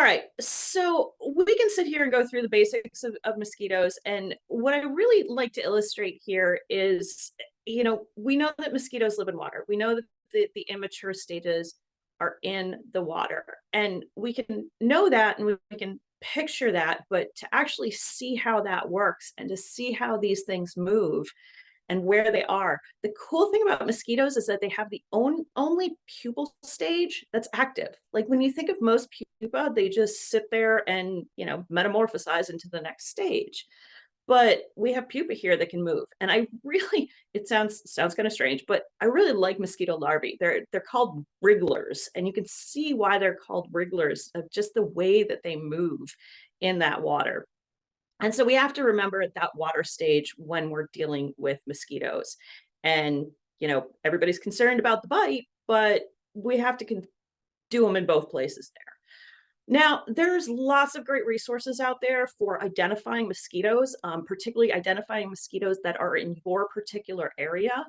right, so we can sit here and go through the basics of mosquitoes. And what I really like to illustrate here is, we know that mosquitoes live in water. We know that the immature stages are in the water. And we can know that and we can picture that, but to actually see how that works and to see how these things move and where they are. The cool thing about mosquitoes is that they have the only pupal stage that's active. Like when you think of most pupa, they just sit there and, metamorphosize into the next stage. But we have pupa here that can move. And I really, it sounds kind of strange, but I really like mosquito larvae. They're called wrigglers, and you can see why they're called wrigglers of just the way that they move in that water. And so we have to remember that water stage when we're dealing with mosquitoes. And, everybody's concerned about the bite, but we have to do them in both places there. Now, there's lots of great resources out there for identifying mosquitoes, particularly identifying mosquitoes that are in your particular area.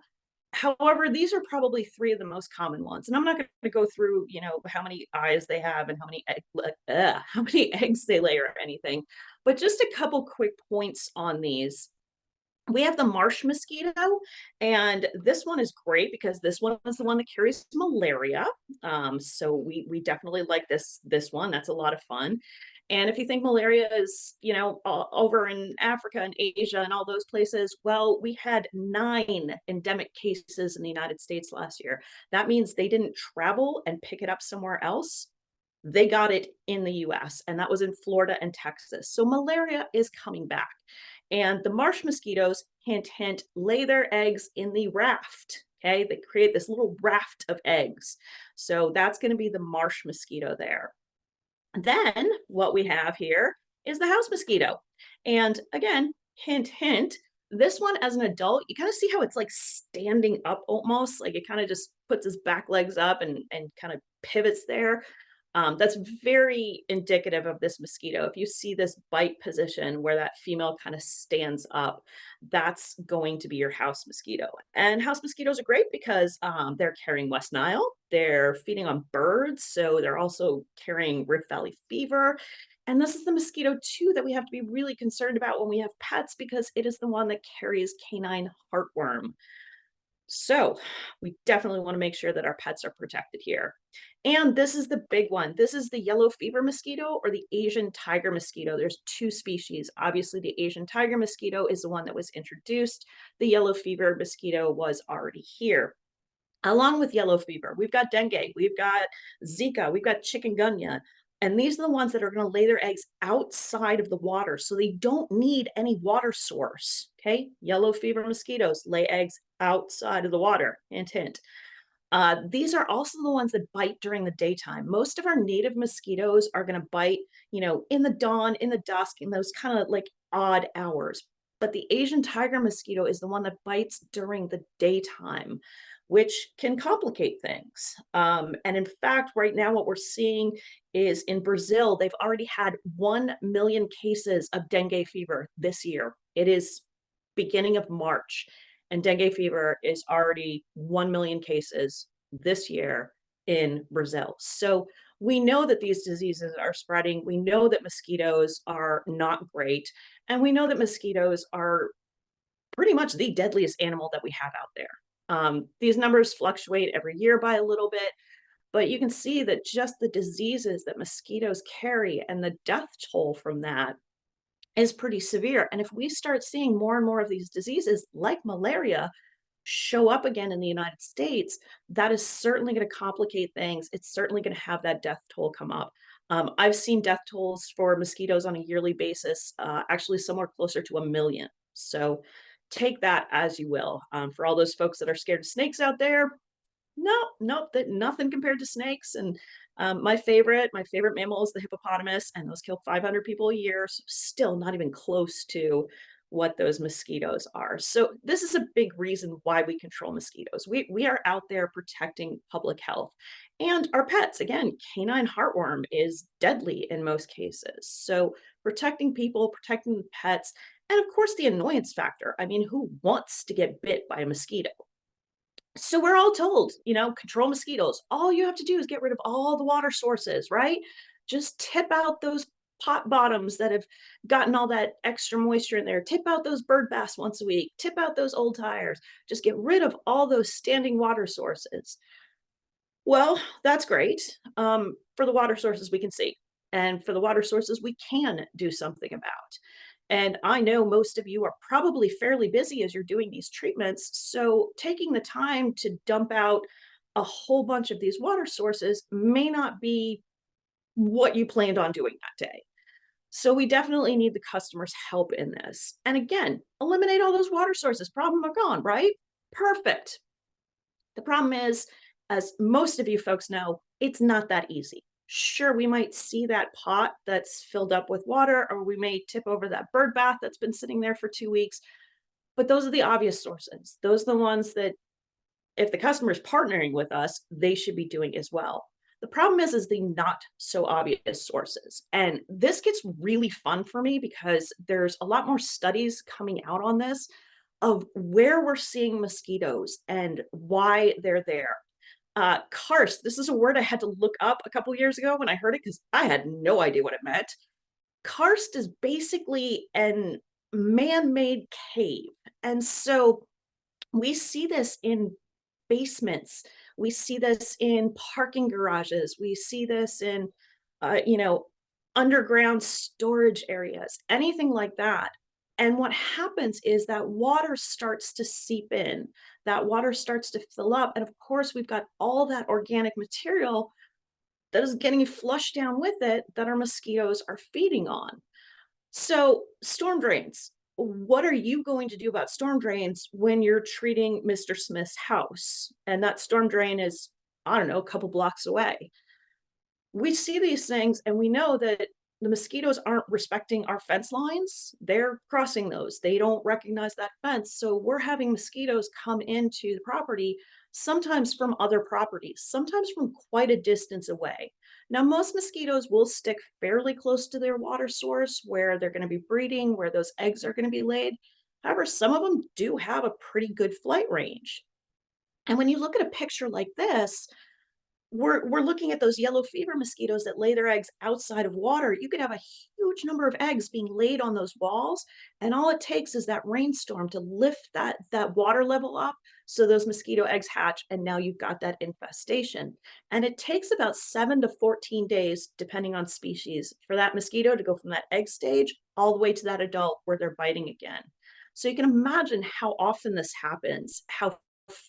However, these are probably three of the most common ones. And I'm not going to go through, how many eyes they have and how many eggs they lay or anything, but just a couple quick points on these. We have the marsh mosquito, and this one is great because this one is the one that carries malaria. So we definitely like this one. That's a lot of fun. And if you think malaria is, over in Africa and Asia and all those places, well, we had 9 endemic cases in the United States last year. That means they didn't travel and pick it up somewhere else. They got it in the US, and that was in Florida and Texas. So malaria is coming back. And the marsh mosquitoes, hint, hint, lay their eggs in the raft. Okay, they create this little raft of eggs. So that's going to be the marsh mosquito there. Then what we have here is the house mosquito. And again, hint, hint, this one as an adult, you kind of see how it's like standing up almost, like it kind of just puts its back legs up and kind of pivots there. That's very indicative of this mosquito. If you see this bite position where that female kind of stands up, that's going to be your house mosquito. And house mosquitoes are great because they're carrying West Nile, they're feeding on birds, so they're also carrying Rift Valley fever. And this is the mosquito too that we have to be really concerned about when we have pets because it is the one that carries canine heartworm. So we definitely want to make sure that our pets are protected here. And this is the big one. This is the yellow fever mosquito or the Asian tiger mosquito. There's 2 species. Obviously, the Asian tiger mosquito is the one that was introduced. The yellow fever mosquito was already here. Along with yellow fever, we've got dengue, we've got Zika, we've got chikungunya. And these are the ones that are going to lay their eggs outside of the water. So they don't need any water source. Okay. Yellow fever mosquitoes lay eggs outside of the water. Hint, hint. These are also the ones that bite during the daytime. Most of our native mosquitoes are going to bite, in the dawn, in the dusk, in those kind of like odd hours. But the Asian tiger mosquito is the one that bites during the daytime, which can complicate things. And in fact, right now, what we're seeing is in Brazil, they've already had 1 million cases of dengue fever this year. It is beginning of March, and dengue fever is already 1 million cases this year in Brazil. So we know that these diseases are spreading. We know that mosquitoes are not great. And we know that mosquitoes are pretty much the deadliest animal that we have out there. These numbers fluctuate every year by a little bit, but you can see that just the diseases that mosquitoes carry and the death toll from that is pretty severe. And if we start seeing more and more of these diseases like malaria show up again in the United States, that is certainly going to complicate things. It's certainly going to have that death toll come up. I've seen death tolls for mosquitoes on a yearly basis, actually somewhere closer to 1 million. So take that as you will. For all those folks that are scared of snakes out there, nope, that nothing compared to snakes. And my favorite mammal is the hippopotamus, and those kill 500 people a year. So still not even close to what those mosquitoes are. So this is a big reason why we control mosquitoes. We are out there protecting public health. And our pets, again, canine heartworm is deadly in most cases. So protecting people, protecting the pets, and of course the annoyance factor. I mean, who wants to get bit by a mosquito? So we're all told, control mosquitoes. All you have to do is get rid of all the water sources, right? Just tip out those pot bottoms that have gotten all that extra moisture in there. Tip out those bird baths once a week. Tip out those old tires. Just get rid of all those standing water sources. Well, that's great. For the water sources we can see, and for the water sources we can do something about. And I know most of you are probably fairly busy as you're doing these treatments. So taking the time to dump out a whole bunch of these water sources may not be what you planned on doing that day. So we definitely need the customer's help in this. And again, eliminate all those water sources. Problem are gone, right? Perfect. The problem is, as most of you folks know, it's not that easy. Sure, we might see that pot that's filled up with water, or we may tip over that bird bath that's been sitting there for 2 weeks, but those are the obvious sources. Those are the ones that if the customer is partnering with us, they should be doing as well. The problem is the not so obvious sources. And this gets really fun for me because there's a lot more studies coming out on this of where we're seeing mosquitoes and why they're there. Karst, this is a word I had to look up a couple years ago when I heard it because I had no idea what it meant. Karst is basically an man-made cave. And so we see this in basements. We see this in parking garages. We see this in, you know, underground storage areas, anything like that. And what happens is that water starts to seep in, that water starts to fill up. And of course, we've got all that organic material that is getting flushed down with it that our mosquitoes are feeding on. So, storm drains. What are you going to do about storm drains when you're treating Mr. Smith's house? And that storm drain is, I don't know, a couple blocks away. We see these things and we know that the mosquitoes aren't respecting our fence lines. They're crossing those. They don't recognize that fence. So we're having mosquitoes come into the property, sometimes from other properties, sometimes from quite a distance away. Now, most mosquitoes will stick fairly close to their water source where they're going to be breeding, where those eggs are going to be laid. However, some of them do have a pretty good flight range. And when you look at a picture like this, we're looking at those yellow fever mosquitoes that lay their eggs outside of water. You could have a huge number of eggs being laid on those walls, and all it takes is that rainstorm to lift that water level up so those mosquito eggs hatch, and now you've got that infestation. And it takes about 7 to 14 days, depending on species, for that mosquito to go from that egg stage all the way to that adult where they're biting again. So you can imagine how often this happens, how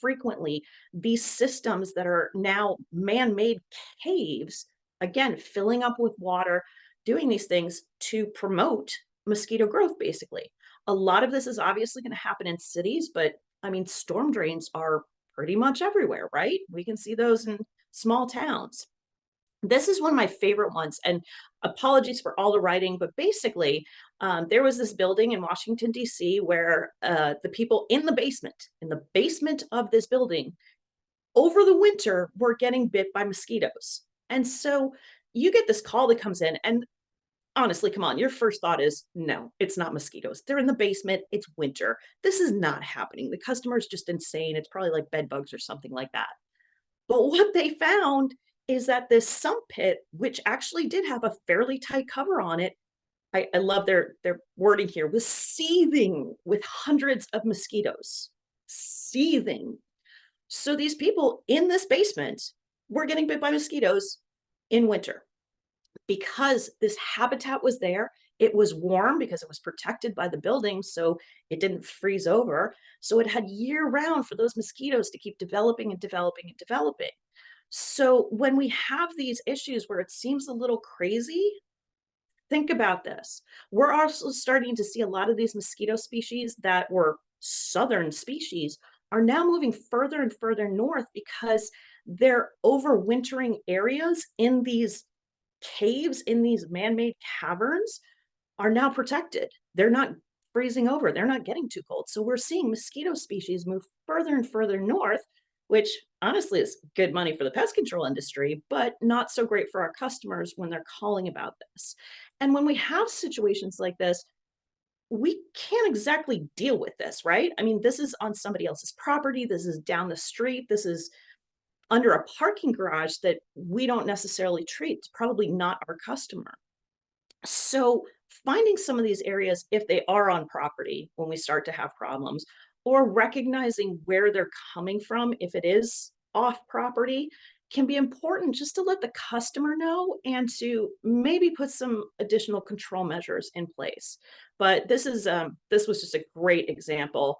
frequently these systems that are now man-made caves, again, filling up with water, doing these things to promote mosquito growth, basically. A lot of this is obviously going to happen in cities, but I mean, storm drains are pretty much everywhere, right? We can see those in small towns. This is one of my favorite ones, and apologies for all the writing, but basically, there was this building in Washington, D.C., where the people in the basement of this building, over the winter, were getting bit by mosquitoes. And so you get this call that comes in, and honestly, come on, your first thought is, no, it's not mosquitoes. They're in the basement. It's winter. This is not happening. The customer's just insane. It's probably like bed bugs or something like that. But what they found is that this sump pit, which actually did have a fairly tight cover on it, I love their wording here, was seething with hundreds of mosquitoes. Seething. So these people in this basement were getting bit by mosquitoes in winter because this habitat was there. It was warm because it was protected by the building, so it didn't freeze over. So it had year round for those mosquitoes to keep developing and developing and developing. So when we have these issues where it seems a little crazy, think about this. We're also starting to see a lot of these mosquito species that were southern species are now moving further and further north because they're overwintering areas in these caves, in these man-made caverns, are now protected. They're not freezing over. They're not getting too cold. So we're seeing mosquito species move further and further north, which honestly is good money for the pest control industry, but not so great for our customers when they're calling about this. And when we have situations like this, we can't exactly deal with this, right? I mean, this is on somebody else's property. This is down the street. This is under a parking garage that we don't necessarily treat. It's probably not our customer. So finding some of these areas, if they are on property when we start to have problems, or recognizing where they're coming from, if it is off property, can be important just to let the customer know and to maybe put some additional control measures in place. But this was just a great example.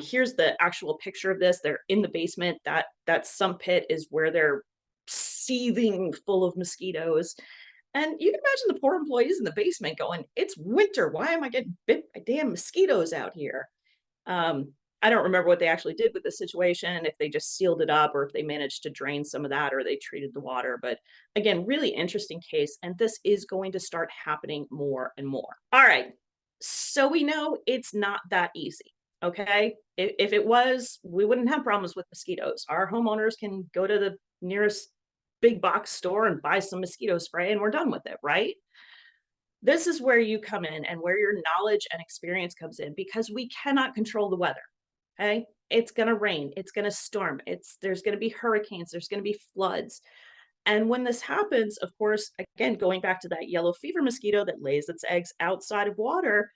Here's the actual picture of this. They're in the basement. That sump pit is where they're seething full of mosquitoes, and you can imagine the poor employees in the basement going, "It's winter. Why am I getting bit by damn mosquitoes out here?" Um, I don't remember what they actually did with the situation, if they just sealed it up or if they managed to drain some of that or they treated the water. But again, really interesting case. And this is going to start happening more and more. All right. So we know it's not that easy. Okay. If it was, we wouldn't have problems with mosquitoes. Our homeowners can go to the nearest big box store and buy some mosquito spray and we're done with it, right? This is where you come in and where your knowledge and experience comes in because we cannot control the weather. Okay? It's going to rain, it's going to storm, there's going to be hurricanes, there's going to be floods. And when this happens, of course, again going back to that yellow fever mosquito that lays its eggs outside of water,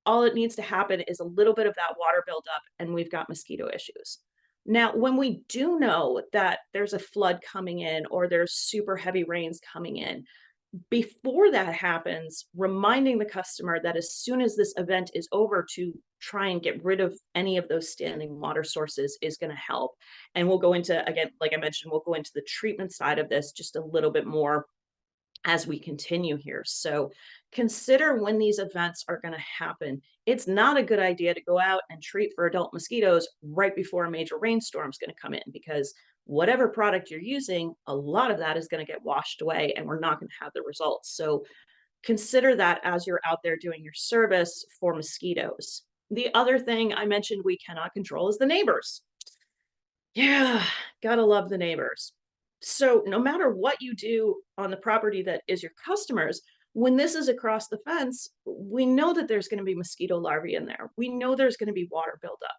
all it needs to happen is a little bit of that water buildup and we've got mosquito issues. Now, when we do know that there's a flood coming in or there's super heavy rains coming in, before that happens, reminding the customer that as soon as this event is over to try and get rid of any of those standing water sources is going to help. And we'll go into, again, like I mentioned, we'll go into the treatment side of this just a little bit more as we continue here. So consider when these events are going to happen. It's not a good idea to go out and treat for adult mosquitoes right before a major rainstorm is going to come in because whatever product you're using, a lot of that is going to get washed away and we're not going to have the results. So consider that as you're out there doing your service for mosquitoes. The other thing I mentioned we cannot control is the neighbors. Yeah, gotta love the neighbors. So no matter what you do on the property that is your customers, when this is across the fence, we know that there's going to be mosquito larvae in there. We know there's going to be water buildup.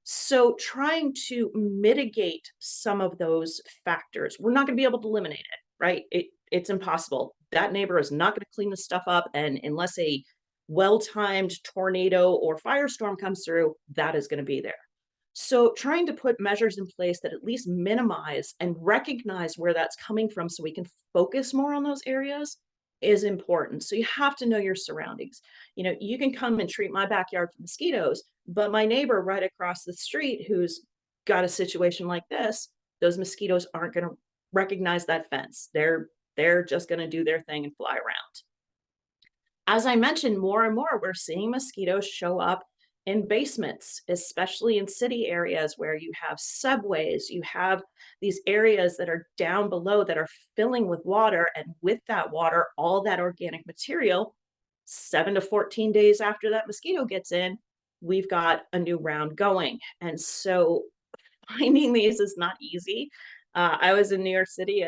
So trying to mitigate some of those factors, we're not going to be able to eliminate it, right? It's impossible. That neighbor is not going to clean the stuff up, and unless a well-timed tornado or firestorm comes through, that is going to be there. So trying to put measures in place that at least minimize and recognize where that's coming from so we can focus more on those areas is important. So you have to know your surroundings. You know, you can come and treat my backyard for mosquitoes, but my neighbor right across the street who's got a situation like this, those mosquitoes aren't going to recognize that fence. They're just going to do their thing and fly around. As I mentioned, more and more, we're seeing mosquitoes show up in basements, especially in city areas where you have subways, you have these areas that are down below that are filling with water. And with that water, all that organic material, 7 to 14 days after that mosquito gets in, we've got a new round going. And so finding these is not easy. I was in New York City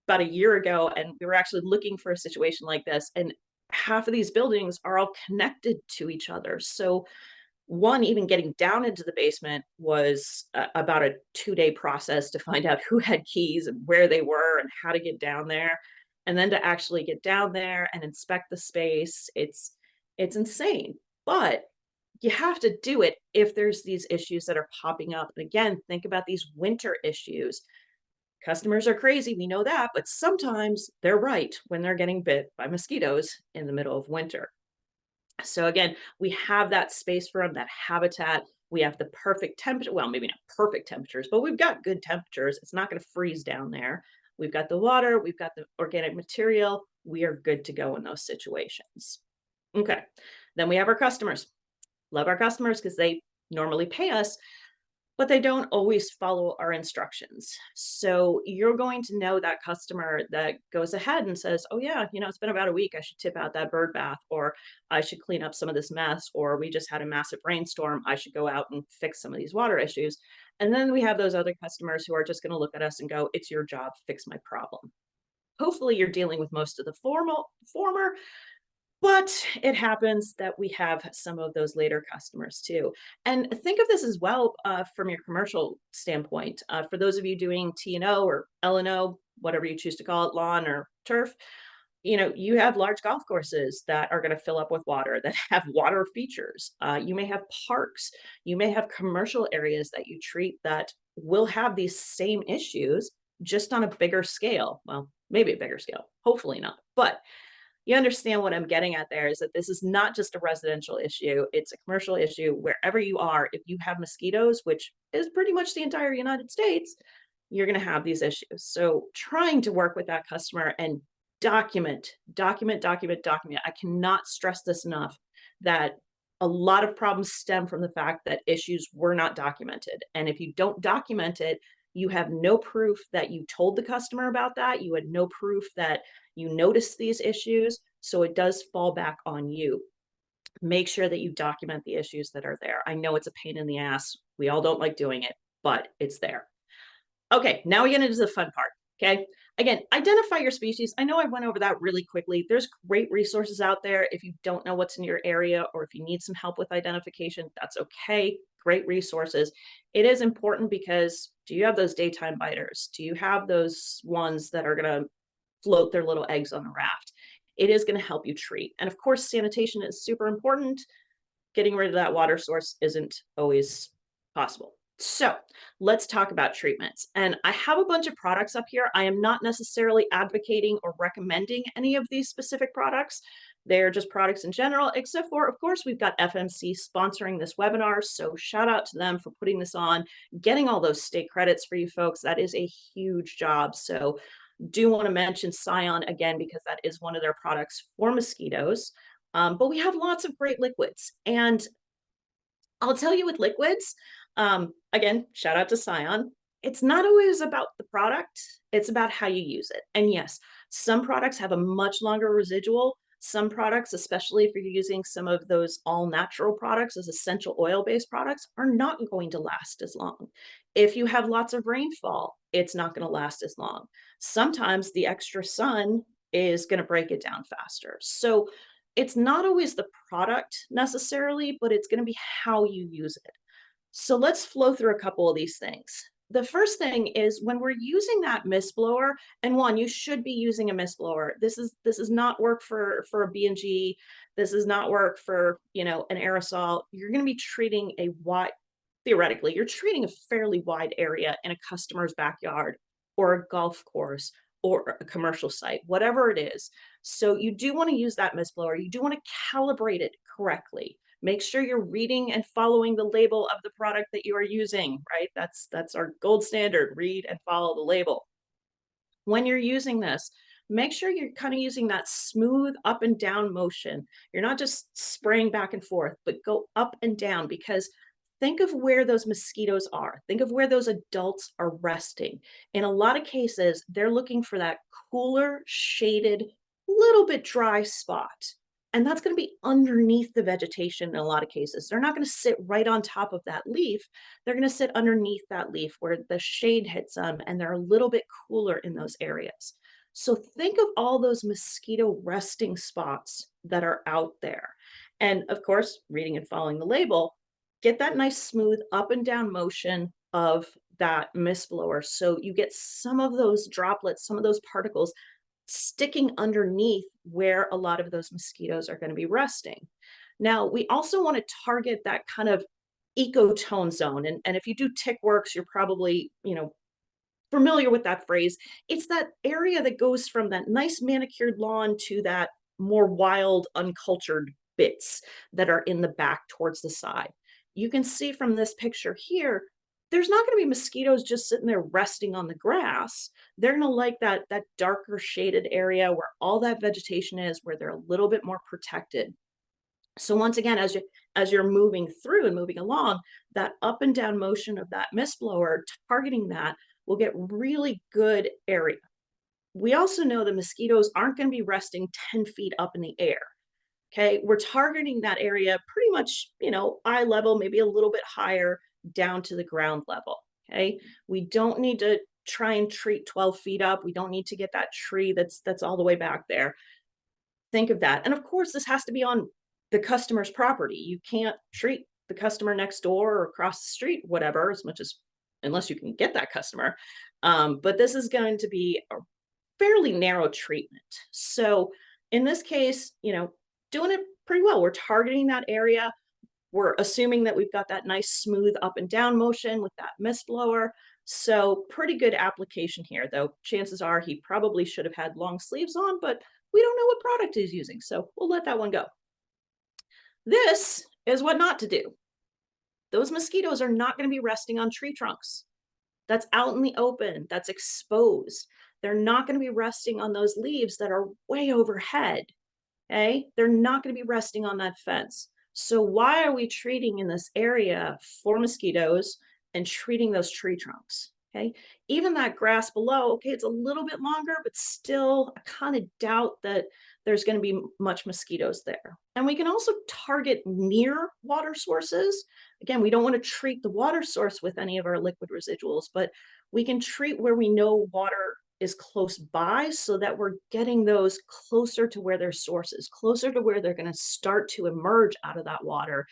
about a year ago, and we were actually looking for a situation like this. And half of these buildings are all connected to each other. So one, even getting down into the basement was about a 2-day process to find out who had keys and where they were and how to get down there. And then to actually get down there and inspect the space, it's insane. But you have to do it if there's these issues that are popping up. And again, think about these winter issues. Customers are crazy, we know that, but sometimes they're right when they're getting bit by mosquitoes in the middle of winter. So again, we have that space for them, that habitat. We have the perfect temperature. Well, maybe not perfect temperatures, but we've got good temperatures. It's not going to freeze down there. We've got the water, we've got the organic material. We are good to go in those situations. Okay. Then we have our customers. Love our customers because they normally pay us, but they don't always follow our instructions. So you're going to know that customer that goes ahead and says, oh yeah, you know, it's been about a week. I should tip out that bird bath, or I should clean up some of this mess, or we just had a massive rainstorm. I should go out and fix some of these water issues. And then we have those other customers who are just going to look at us and go, it's your job, fix my problem. Hopefully you're dealing with most of the former, But it happens that we have some of those later customers too. And think of this as well from your commercial standpoint. For those of you doing T&O or L&O, whatever you choose to call it, lawn or turf, you have large golf courses that are going to fill up with water that have water features. You may have parks. You may have commercial areas that you treat that will have these same issues, just on a bigger scale. Well, maybe a bigger scale. Hopefully not. But you understand what I'm getting at there is that this is not just a residential issue, it's a commercial issue. Wherever you are, if you have mosquitoes, which is pretty much the entire United States, you're going to have these issues. So trying to work with that customer and document. I cannot stress this enough, that a lot of problems stem from the fact that issues were not documented. And if you don't document it, you have no proof that you told the customer about that. You had no proof that you noticed these issues. So it does fall back on you. Make sure that you document the issues that are there. I know it's a pain in the ass. We all don't like doing it, but it's there. Okay, now we get into the fun part. Okay. Again, identify your species. I know I went over that really quickly. There's great resources out there. If you don't know what's in your area or if you need some help with identification, that's okay. Great resources. It is important because do you have those daytime biters? Do you have those ones that are going to float their little eggs on the raft? It is going to help you treat. And of course, sanitation is super important. Getting rid of that water source isn't always possible. So let's talk about treatments. And I have a bunch of products up here. I am not necessarily advocating or recommending any of these specific products. They're just products in general, except for, of course, we've got FMC sponsoring this webinar. So shout out to them for putting this on, getting all those state credits for you folks. That is a huge job. So do want to mention Scion again, because that is one of their products for mosquitoes. But we have lots of great liquids. And I'll tell you with liquids, again, shout out to Scion. It's not always about the product, it's about how you use it. And yes, some products have a much longer residual. Some products, especially if you're using some of those all natural products as essential oil based products, are not going to last as long. If you have lots of rainfall, it's not going to last as long. Sometimes the extra sun is going to break it down faster. So it's not always the product necessarily, but it's going to be how you use it. So let's flow through a couple of these things. The first thing is when we're using that mist blower, and one, you should be using a mist blower. This is not work for a B&G. This is not work for, an aerosol. You're going to be treating a wide, theoretically, you're treating a fairly wide area in a customer's backyard or a golf course or a commercial site, whatever it is. So you do want to use that mist blower. You do want to calibrate it correctly. Make sure you're reading and following the label of the product that you are using, right? That's our gold standard. Read and follow the label. When you're using this, make sure you're kind of using that smooth up and down motion. You're not just spraying back and forth, but go up and down, because think of where those mosquitoes are. Think of where those adults are resting. In a lot of cases, they're looking for that cooler, shaded, little bit dry spot. And that's going to be underneath the vegetation in a lot of cases. They're not going to sit right on top of that leaf. They're going to sit underneath that leaf where the shade hits them and they're a little bit cooler in those areas. So think of all those mosquito resting spots that are out there. And of course, reading and following the label, get that nice smooth up and down motion of that mist blower. So you get some of those droplets, some of those particles sticking underneath where a lot of those mosquitoes are going to be resting. Now, we also want to target that kind of ecotone zone. And if you do tick works, you're probably, familiar with that phrase. It's that area that goes from that nice manicured lawn to that more wild, uncultured bits that are in the back towards the side. You can see from this picture here, there's not going to be mosquitoes just sitting there resting on the grass. They're going to like that darker shaded area where all that vegetation is, where they're a little bit more protected. So once again, as you're moving through and moving along, that up and down motion of that mist blower targeting that will get really good area. We also know the mosquitoes aren't going to be resting 10 feet up in the air. Okay, we're targeting that area pretty much, eye level, maybe a little bit higher down to the ground level. Okay, we don't need to try and treat 12 feet up. We don't need to get that tree that's all the way back there. think of that. And of course, this has to be on the customer's property. You can't treat the customer next door or across the street, whatever, as much as unless you can get that customer. But this is going to be a fairly narrow treatment. So in this case, doing it pretty well. We're targeting that area. We're assuming that we've got that nice smooth up and down motion with that mist blower. So pretty good application here, though chances are he probably should have had long sleeves on, but we don't know what product he's using, so we'll let that one go. This is what not to do. Those mosquitoes are not going to be resting on tree trunks. That's out in the open, that's exposed. They're not going to be resting on those leaves that are way overhead. Okay, they're not going to be resting on that fence. So why are we treating in this area for mosquitoes and treating those tree trunks? Okay, even that grass below, okay, it's a little bit longer, but still, I kind of doubt that there's going to be much mosquitoes there. And we can also target near water sources. Again, we don't want to treat the water source with any of our liquid residuals, but we can treat where we know water is close by so that we're getting those closer to where their source is, closer to where they're going to start to emerge out of that water,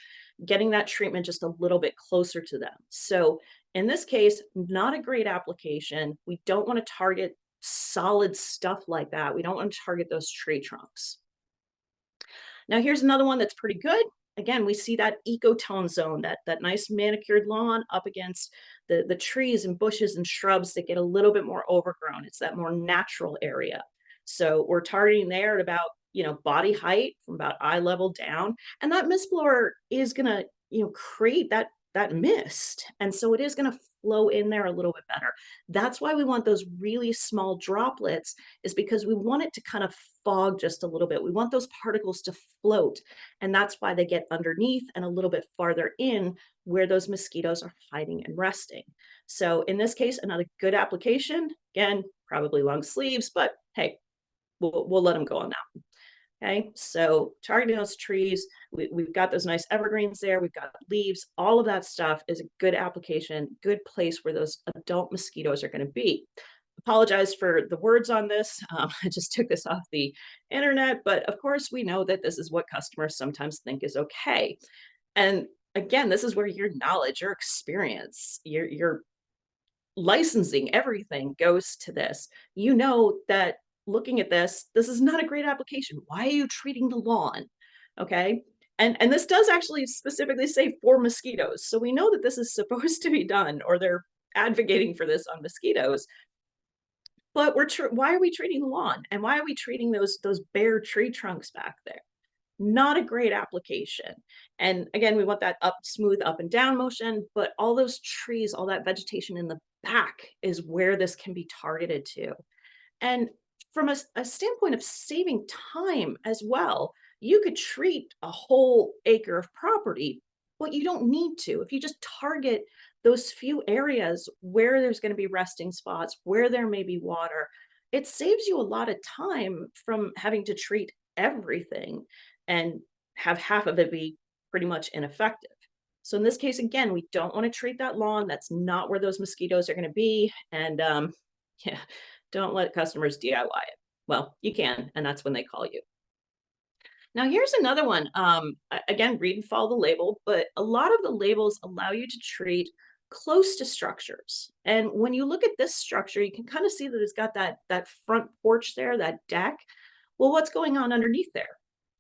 getting that treatment just a little bit closer to them. So in this case, not a great application. We don't want to target solid stuff like that. We don't want to target those tree trunks. Now here's another one that's pretty good. Again, we see that ecotone zone, that nice manicured lawn up against the trees and bushes and shrubs that get a little bit more overgrown. It's that more natural area. So we're targeting there at about, body height from about eye level down. And that mist blower is gonna, create that mist. And so it is going to flow in there a little bit better. That's why we want those really small droplets, is because we want it to kind of fog just a little bit. We want those particles to float. And that's why they get underneath and a little bit farther in where those mosquitoes are hiding and resting. So in this case, another good application. Again, probably long sleeves, but hey, we'll let them go on that. Okay, so targeting those trees, we've got those nice evergreens there, we've got leaves, all of that stuff is a good application, good place where those adult mosquitoes are going to be. Apologize for the words on this. I just took this off the internet, but of course we know that this is what customers sometimes think is okay. And again, this is where your knowledge, your experience, your licensing, everything goes to this. You know that looking at this is not a great application. Why are you treating the lawn? Okay. And this does actually specifically say for mosquitoes. So we know that this is supposed to be done, or they're advocating for this on mosquitoes. But why are we treating the lawn? And why are we treating those bare tree trunks back there? Not a great application. And again, we want that smooth up and down motion, but all those trees, all that vegetation in the back is where this can be targeted to. And from a standpoint of saving time as well, you could treat a whole acre of property, but you don't need to. If you just target those few areas where there's going to be resting spots, where there may be water, it saves you a lot of time from having to treat everything and have half of it be pretty much ineffective. So in this case, again, we don't want to treat that lawn. That's not where those mosquitoes are going to be. And yeah, don't let customers DIY it. Well, you can, and that's when they call you. Now, here's another one. Again, read and follow the label, but a lot of the labels allow you to treat close to structures. And when you look at this structure, you can kind of see that it's got that front porch there, that deck. Well, what's going on underneath there?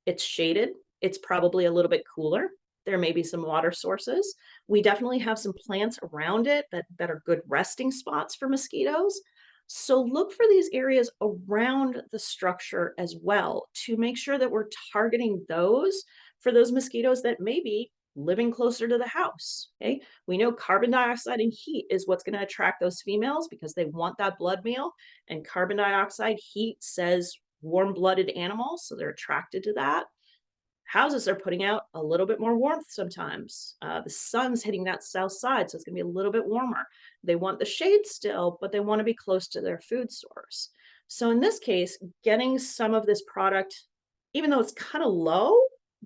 It's shaded. It's probably a little bit cooler. There may be some water sources. We definitely have some plants around it that are good resting spots for mosquitoes. So look for these areas around the structure as well to make sure that we're targeting those for those mosquitoes that may be living closer to the house. Okay. We know carbon dioxide and heat is what's going to attract those females because they want that blood meal. And carbon dioxide heat says warm-blooded animals, so they're attracted to that. Houses are putting out a little bit more warmth sometimes. The sun's hitting that south side, so it's going to be a little bit warmer. They want the shade still, but they want to be close to their food source. So in this case, getting some of this product, even though it's kind of low,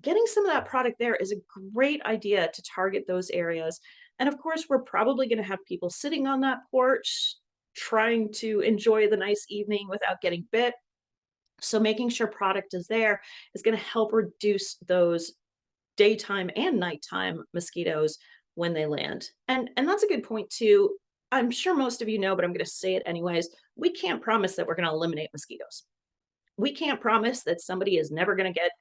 getting some of that product there is a great idea to target those areas. And of course, we're probably going to have people sitting on that porch trying to enjoy the nice evening without getting bit. So making sure product is there is going to help reduce those daytime and nighttime mosquitoes when they land. And that's a good point too. I'm sure most of you know, but I'm going to say it anyways. We can't promise that we're going to eliminate mosquitoes. We can't promise that somebody is never going to get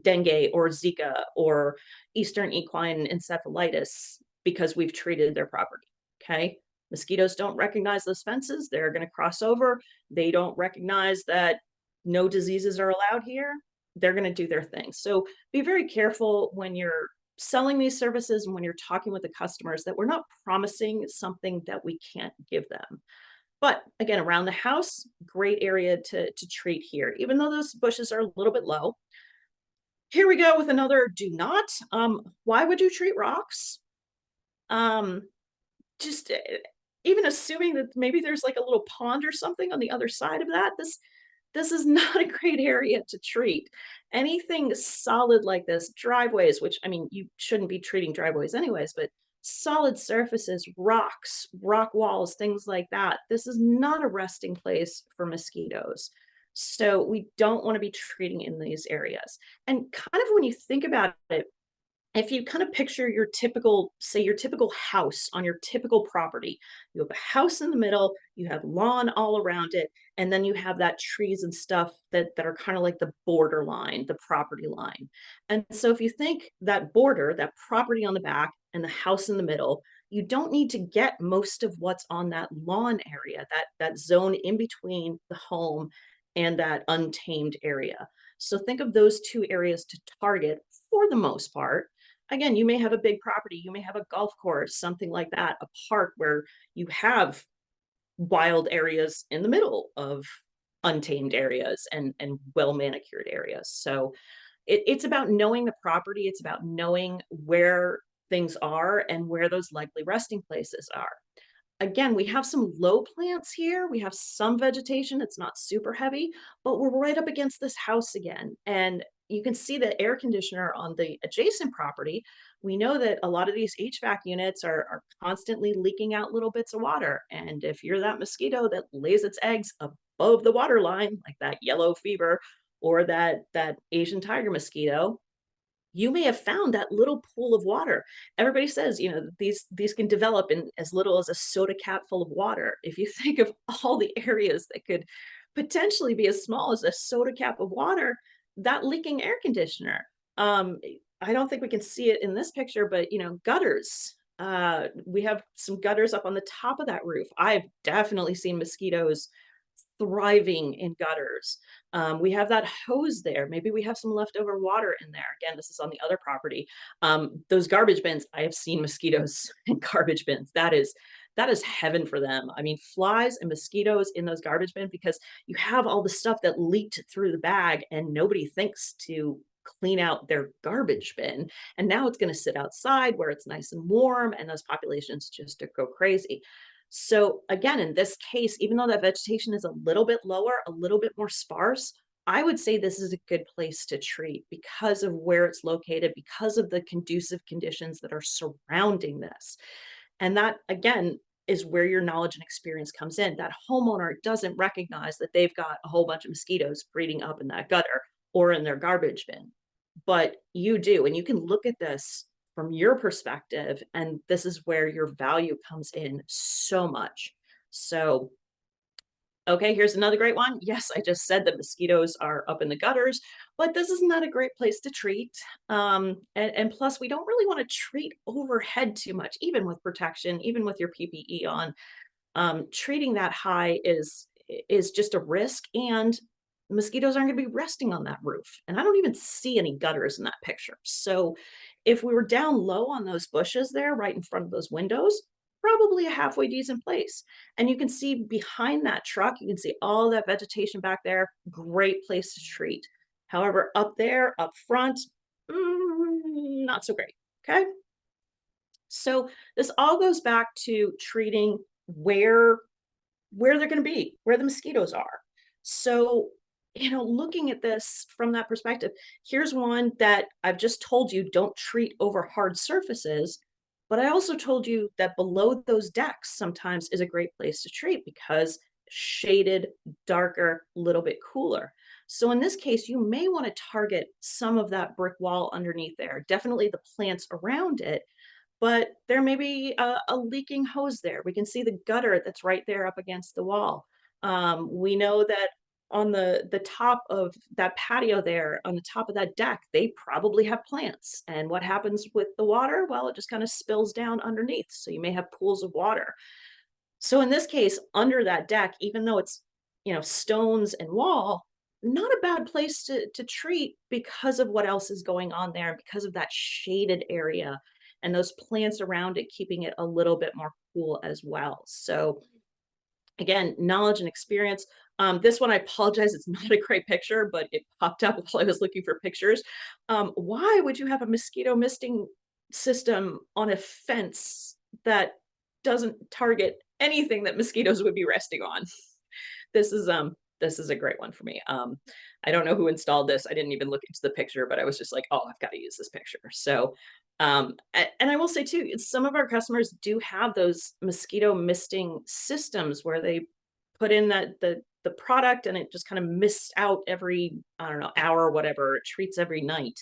dengue or Zika or Eastern equine encephalitis because we've treated their property. Okay. Mosquitoes don't recognize those fences. They're going to cross over. They don't recognize that no diseases are allowed here. They're going to do their thing. So be very careful when you're selling these services and when you're talking with the customers that we're not promising something that we can't give them. But again, around the house, great area to treat here, even though those bushes are a little bit low. Here we go with another do not. Why would you treat rocks? Um, just even assuming that maybe there's like a little pond or something on the other side of that, this is not a great area to treat. Anything solid like this, driveways, which I mean, you shouldn't be treating driveways anyways, but solid surfaces, rocks, rock walls, things like that. This is not a resting place for mosquitoes. So we don't want to be treating in these areas. And kind of when you think about it, if you kind of picture your typical, say your typical house on your typical property, you have a house in the middle, you have lawn all around it, and then you have that trees and stuff that are kind of like the border line, the property line. And so if you think that border, that property on the back and the house in the middle, you don't need to get most of what's on that lawn area, that zone in between the home and that untamed area. So think of those two areas to target for the most part. Again, you may have a big property, you may have a golf course, something like that, a park where you have wild areas in the middle of untamed areas and well manicured areas. So it's about knowing the property, it's about knowing where things are and where those likely resting places are. Again, we have some low plants here. We have some vegetation. It's not super heavy, but we're right up against this house again. And you can see the air conditioner on the adjacent property. We know that a lot of these HVAC units are constantly leaking out little bits of water. And if you're that mosquito that lays its eggs above the water line, like that yellow fever or that Asian tiger mosquito, you may have found that little pool of water. Everybody says, you know, these can develop in as little as a soda cap full of water. If you think of all the areas that could potentially be as small as a soda cap of water, that leaking air conditioner. Um, I don't think we can see it in this picture, but you know, gutters. We have some gutters up on the top of that roof. I've definitely seen mosquitoes thriving in gutters. We have that hose there. Maybe we have some leftover water in there. Again, this is on the other property. Those garbage bins, I have seen mosquitoes in garbage bins. That is heaven for them. I mean, flies and mosquitoes in those garbage bins because you have all the stuff that leaked through the bag and nobody thinks to clean out their garbage bin. And now it's going to sit outside where it's nice and warm and those populations just go crazy. So again, in this case, even though that vegetation is a little bit lower, a little bit more sparse, I would say this is a good place to treat because of where it's located, because of the conducive conditions that are surrounding this. And that, again, is where your knowledge and experience comes in. That homeowner doesn't recognize that they've got a whole bunch of mosquitoes breeding up in that gutter or in their garbage bin, but you do. And you can look at this from your perspective, and this is where your value comes in so much. So, okay, here's another great one. Yes, I just said that mosquitoes are up in the gutters, but this is not a great place to treat. And plus, we don't really want to treat overhead too much, even with protection, even with your PPE on. Treating that high is just a risk, and mosquitoes aren't going to be resting on that roof. And I don't even see any gutters in that picture. So if we were down low on those bushes there, right in front of those windows, probably a halfway decent place. And you can see behind that truck, you can see all that vegetation back there. Great place to treat. However, up there, up front, not so great. Okay. So this all goes back to treating where they're going to be, where the mosquitoes are. So, you know, looking at this from that perspective, here's one that I've just told you don't treat over hard surfaces. But I also told you that below those decks sometimes is a great place to treat because shaded, darker, a little bit cooler. So in this case, you may want to target some of that brick wall underneath there, definitely the plants around it, but there may be a leaking hose there. We can see the gutter that's right there up against the wall. We know that on the top of that patio there, on the top of that deck, they probably have plants. And what happens with the water? Well, it just kind of spills down underneath. So you may have pools of water. So in this case, under that deck, even though it's, stones and wall, not a bad place to treat because of what else is going on there, because of that shaded area and those plants around it, keeping it a little bit more cool as well. So again, knowledge and experience. This one, I apologize, it's not a great picture, but it popped up while I was looking for pictures. Why would you have a mosquito misting system on a fence that doesn't target anything that mosquitoes would be resting on? This is a great one for me. I don't know who installed this. I didn't even look into the picture, but I was just like, oh, I've got to use this picture. So, and I will say too, some of our customers do have those mosquito misting systems where they put in the product and it just kind of mists out every, I don't know, hour or whatever. It treats every night.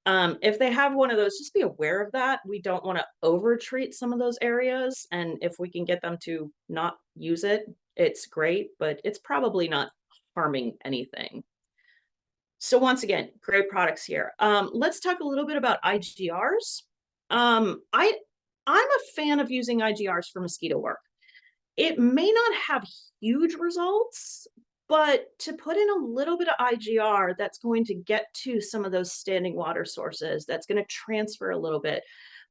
If they have one of those, just be aware of that. We don't want to over treat some of those areas. And if we can get them to not use it, it's great, but it's probably not harming anything. So once again, great products here. Let's talk a little bit about IGRs. I'm a fan of using IGRs for mosquito work. It may not have huge results, but to put in a little bit of IGR that's going to get to some of those standing water sources, that's going to transfer a little bit.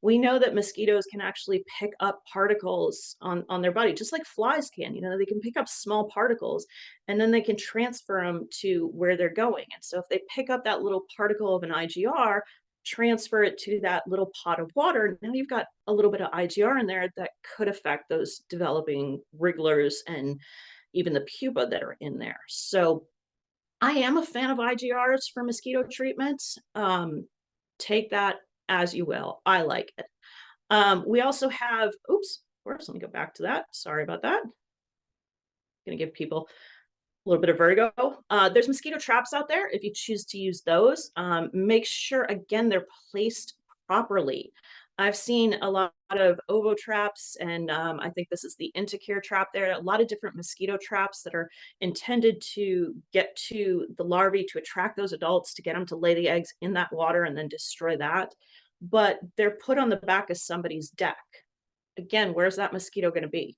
We know that mosquitoes can actually pick up particles on their body, just like flies can. They can pick up small particles and then they can transfer them to where they're going. And so if they pick up that little particle of an IGR, transfer it to that little pot of water, now you've got a little bit of IGR in there that could affect those developing wrigglers and even the pupa that are in there. So I am a fan of IGRs for mosquito treatment. Take that as you will. I like it. We also have, oops, of course, let me go back to that. Sorry about that. Going to give people a little bit of vertigo. There's mosquito traps out there. If you choose to use those, make sure, again, they're placed properly. I've seen a lot of ovo traps, and I think this is the Inticare trap there. A lot of different mosquito traps that are intended to get to the larvae, to attract those adults, to get them to lay the eggs in that water and then destroy that. But they're put on the back of somebody's deck. Again, where's that mosquito going to be?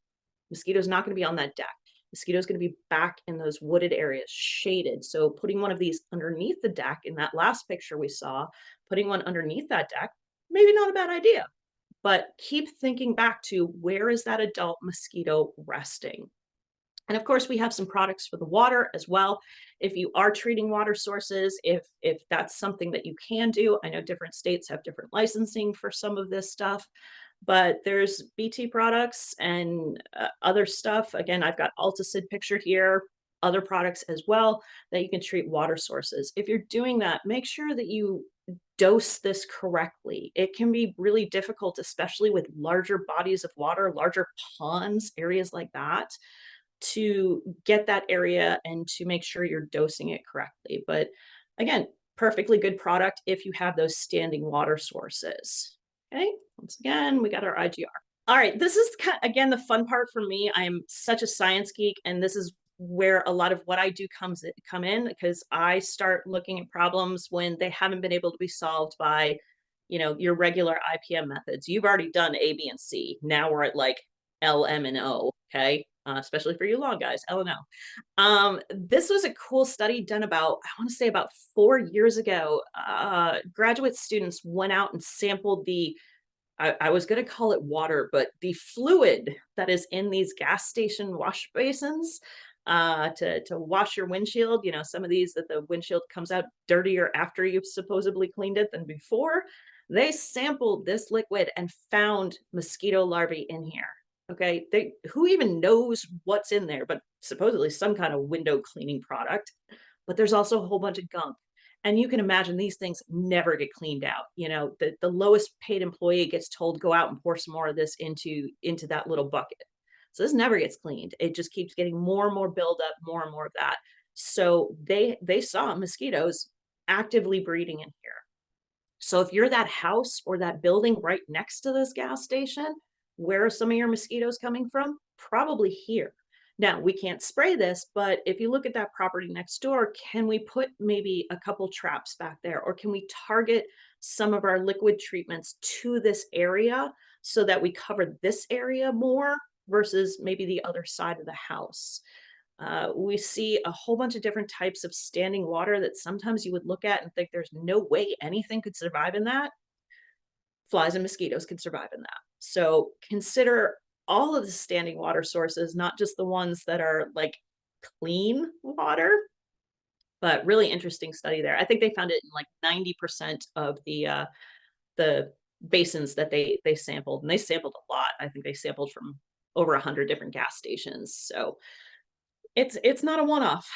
Mosquito's not going to be on that deck. Mosquito's going to be back in those wooded areas, shaded. So putting one of these underneath the deck in that last picture we saw, putting one underneath that deck, maybe not a bad idea. But keep thinking back to, where is that adult mosquito resting? And of course, we have some products for the water as well. If you are treating water sources, if that's something that you can do, I know different states have different licensing for some of this stuff, but there's BT products and other stuff. Again, I've got Alticid picture here, other products as well that you can treat water sources. If you're doing that, make sure that you dose this correctly. It can be really difficult, especially with larger bodies of water, larger ponds, areas like that, to get that area and to make sure you're dosing it correctly. But again, perfectly good product if you have those standing water sources. Okay, once again, we got our IGR. All right, this is again the fun part for me. I am such a science geek, and this is where a lot of what I do come in, because I start looking at problems when they haven't been able to be solved by, your regular IPM methods. You've already done A, B, and C. Now we're at like L, M, and O. Okay, especially for you long guys, L and O. This was a cool study done about, I want to say about 4 years ago. Graduate students went out and sampled I was going to call it water, but the fluid that is in these gas station wash basins to wash your windshield. Some of these that the windshield comes out dirtier after you've supposedly cleaned it than before. They sampled this liquid and found mosquito larvae in here. Okay, who even knows what's in there, but supposedly some kind of window cleaning product. But there's also a whole bunch of gunk. And you can imagine these things never get cleaned out. The lowest paid employee gets told, go out and pour some more of this into that little bucket. So this never gets cleaned. It just keeps getting more and more buildup, more and more of that. So they saw mosquitoes actively breeding in here. So if you're that house or that building right next to this gas station, where are some of your mosquitoes coming from? Probably here. Now, we can't spray this, but if you look at that property next door, can we put maybe a couple traps back there? Or can we target some of our liquid treatments to this area so that we cover this area more versus maybe the other side of the house? We see a whole bunch of different types of standing water that sometimes you would look at and think there's no way anything could survive in that. Flies and mosquitoes can survive in that. So consider all of the standing water sources, not just the ones that are like clean water, but really interesting study there. I think they found it in like 90% of the basins that they sampled, and they sampled a lot. I think they sampled from over 100 different gas stations. So it's not a one-off.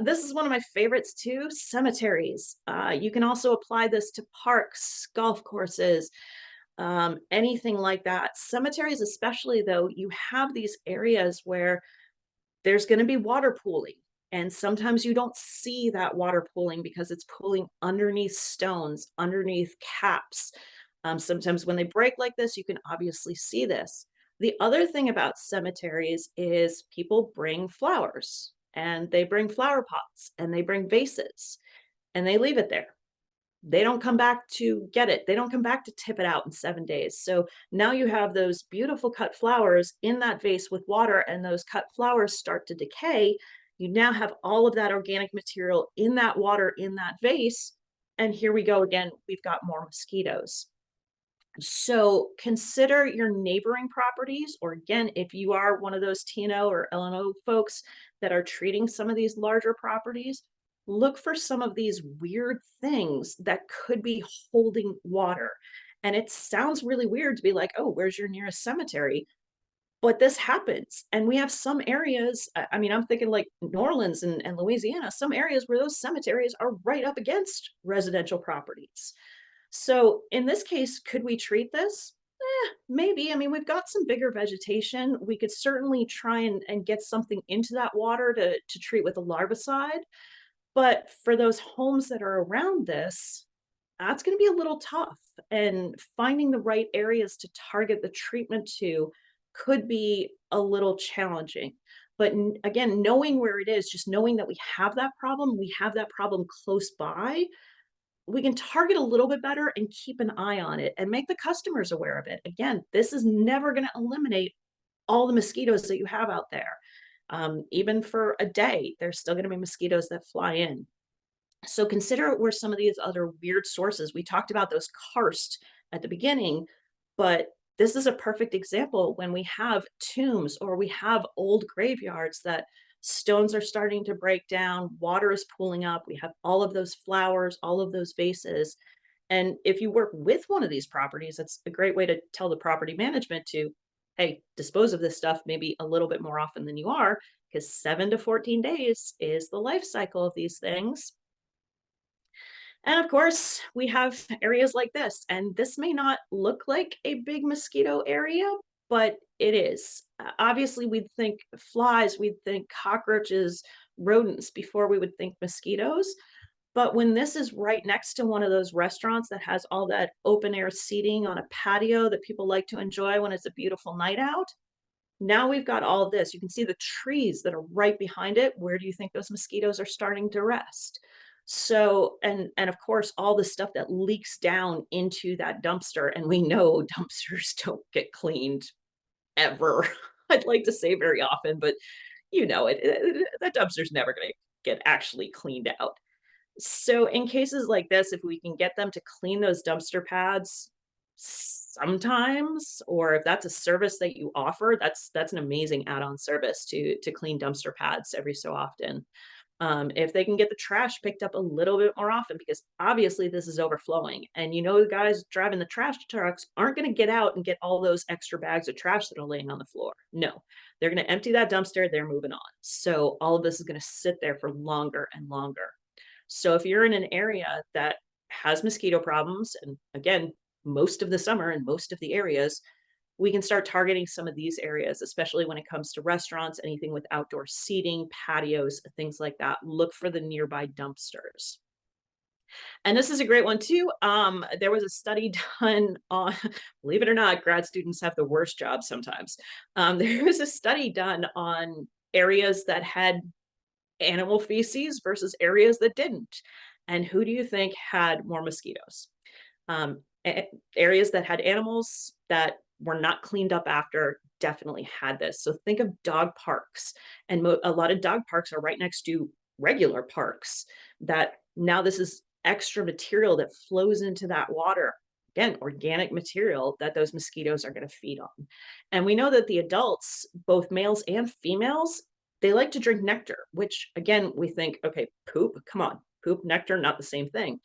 This is one of my favorites too, cemeteries. You can also apply this to parks, golf courses, anything like that. Cemeteries, especially though, you have these areas where there's going to be water pooling. And sometimes you don't see that water pooling because it's pooling underneath stones, underneath caps. Sometimes when they break like this, you can obviously see this. The other thing about cemeteries is people bring flowers and they bring flower pots and they bring vases and they leave it there. They don't come back to get it. They don't come back to tip it out in 7 days. So now you have those beautiful cut flowers in that vase with water, and those cut flowers start to decay. You now have all of that organic material in that water in that vase. And here we go again. We've got more mosquitoes. So consider your neighboring properties, or again, if you are one of those TNO or LNO folks that are treating some of these larger properties, look for some of these weird things that could be holding water. And it sounds really weird to be like, oh, where's your nearest cemetery? But this happens. And we have some areas, I mean, I'm thinking like New Orleans and Louisiana, some areas where those cemeteries are right up against residential properties. So in this case, could we treat this? Maybe. I mean, we've got some bigger vegetation. We could certainly try and get something into that water to treat with a larvicide. But for those homes that are around this, that's going to be a little tough. And finding the right areas to target the treatment to could be a little challenging. But again, knowing where it is, just knowing that we have that problem close by, we can target a little bit better and keep an eye on it and make the customers aware of it. Again, this is never going to eliminate all the mosquitoes that you have out there. Even for a day, there's still going to be mosquitoes that fly in. So consider where some of these other weird sources. We talked about those karst at the beginning, but this is a perfect example when we have tombs or we have old graveyards that stones are starting to break down, water is pooling up, we have all of those flowers, all of those vases. And if you work with one of these properties, that's a great way to tell the property management to, hey, dispose of this stuff maybe a little bit more often than you are, because 7 to 14 days is the life cycle of these things. And of course, we have areas like this, and this may not look like a big mosquito area, but it is. Obviously, we'd think flies, we'd think cockroaches, rodents before we would think mosquitoes. But when this is right next to one of those restaurants that has all that open air seating on a patio that people like to enjoy when it's a beautiful night out, now we've got all of this. You can see the trees that are right behind it. Where do you think those mosquitoes are starting to rest? So, and of course, all the stuff that leaks down into that dumpster, and we know dumpsters don't get cleaned ever. I'd like to say very often, but you know that dumpster's never going to get actually cleaned out. So in cases like this, if we can get them to clean those dumpster pads sometimes, or if that's a service that you offer, that's an amazing add-on service to clean dumpster pads every so often. If they can get the trash picked up a little bit more often, because obviously this is overflowing, and you know the guys driving the trash trucks aren't going to get out and get all those extra bags of trash that are laying on the floor. No, they're going to empty that dumpster. They're moving on. So all of this is going to sit there for longer and longer. So if you're in an area that has mosquito problems, and again, most of the summer in most of the areas, we can start targeting some of these areas, especially when it comes to restaurants, anything with outdoor seating, patios, things like that. Look for the nearby dumpsters. And this is a great one too. There was a study done on, believe it or not, grad students have the worst job sometimes. There was a study done on areas that had animal feces versus areas that didn't. And who do you think had more mosquitoes? Um, Areas that had animals that were not cleaned up after definitely had this. So think of dog parks, and a lot of dog parks are right next to regular parks. That now this is extra material that flows into that water. Again, organic material that those mosquitoes are going to feed on. And we know that the adults, both males and females, they like to drink nectar, which again, we think, okay, poop, come on, poop, nectar, not the same thing,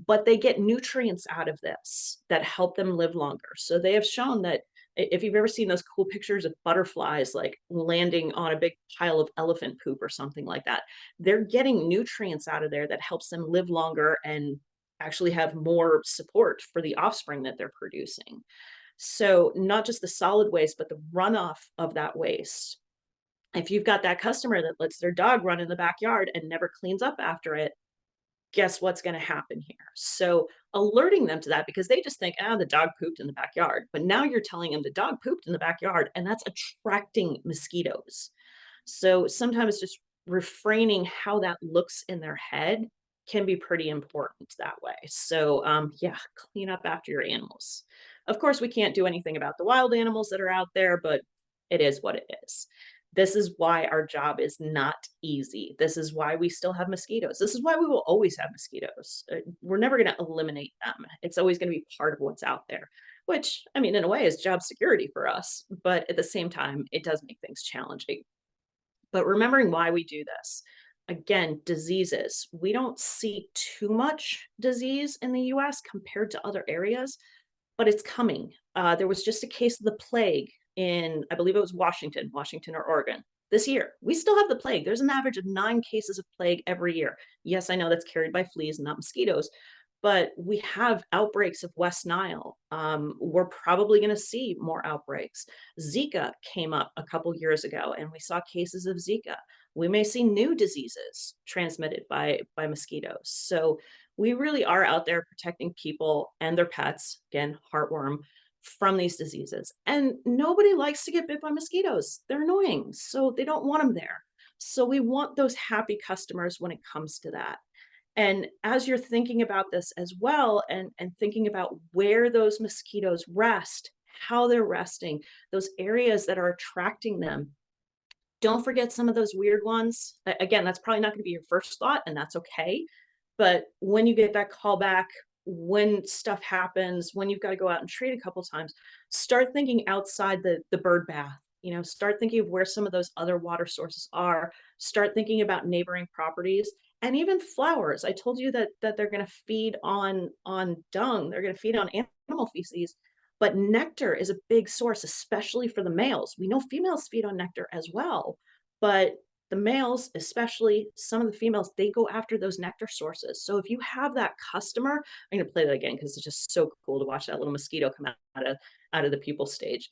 but they get nutrients out of this that help them live longer. So they have shown that if you've ever seen those cool pictures of butterflies like landing on a big pile of elephant poop or something like that, they're getting nutrients out of there that helps them live longer and actually have more support for the offspring that they're producing. So not just the solid waste, but the runoff of that waste. If you've got that customer that lets their dog run in the backyard and never cleans up after it, guess what's going to happen here? So alerting them to that, because they just think, the dog pooped in the backyard. But now you're telling them the dog pooped in the backyard, and that's attracting mosquitoes. So sometimes just refraining how that looks in their head can be pretty important that way. So yeah, clean up after your animals. Of course, we can't do anything about the wild animals that are out there, but it is what it is. This is why our job is not easy. This is why we still have mosquitoes. This is why we will always have mosquitoes. We're never going to eliminate them. It's always going to be part of what's out there, which, I mean, in a way is job security for us. But at the same time, it does make things challenging. But remembering why we do this. Again, diseases. We don't see too much disease in the US compared to other areas, but it's coming. There was just a case of the plague in, I believe it was Washington or Oregon this year. We still have the plague. There's an average of 9 cases of plague every year. Yes, I know that's carried by fleas, not mosquitoes, but we have outbreaks of West Nile. We're probably going to see more outbreaks. Zika came up a couple years ago, and we saw cases of Zika. We may see new diseases transmitted by mosquitoes. So we really are out there protecting people and their pets, again, heartworm, from these diseases. And nobody likes to get bit by mosquitoes. They're annoying, so they don't want them there. So we want those happy customers when it comes to that. And as you're thinking about this as well, and thinking about where those mosquitoes rest, how they're resting, those areas that are attracting them, don't forget some of those weird ones. Again, that's probably not going to be your first thought, and that's okay. But when you get that call back, when stuff happens, when you've got to go out and treat a couple times, start thinking outside the bird bath. You know, start thinking of where some of those other water sources are. Start thinking about neighboring properties and even flowers. I told you that they're going to feed on dung. They're going to feed on animal feces, but nectar is a big source, especially for the males. We know females feed on nectar as well, but the males, especially some of the females, they go after those nectar sources. So if you have that customer, I'm going to play that again because it's just so cool to watch that little mosquito come out of the pupal stage.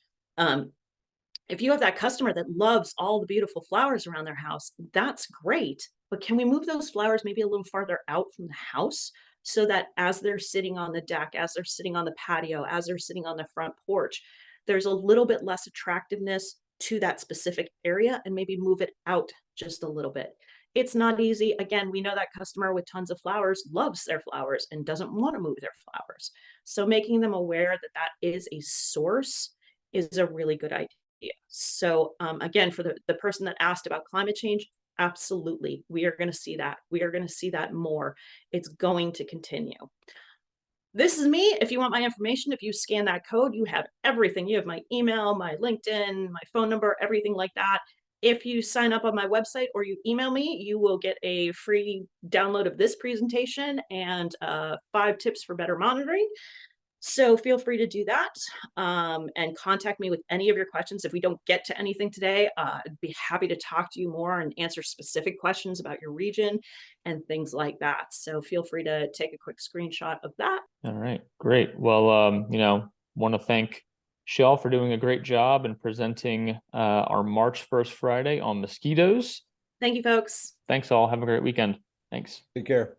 If you have that customer that loves all the beautiful flowers around their house, that's great. But can we move those flowers maybe a little farther out from the house so that as they're sitting on the deck, as they're sitting on the patio, as they're sitting on the front porch, there's a little bit less attractiveness to that specific area, and maybe move it out just a little bit. It's not easy. Again, we know that customer with tons of flowers loves their flowers and doesn't want to move their flowers. So making them aware that that is a source is a really good idea. So again, for the person that asked about climate change, absolutely, we are going to see that. We are going to see that more. It's going to continue. This is me. If you want my information, if you scan that code, you have everything. You have my email, my LinkedIn, my phone number, everything like that. If you sign up on my website or you email me, you will get a free download of this presentation and 5 tips for better monitoring. So feel free to do that and contact me with any of your questions. If we don't get to anything today, I'd be happy to talk to you more and answer specific questions about your region and things like that. So feel free to take a quick screenshot of that. All right, great. Well, want to thank Chelle for doing a great job and presenting our March 1st Friday on mosquitoes. Thank you, folks. Thanks all. Have a great weekend. Thanks. Take care.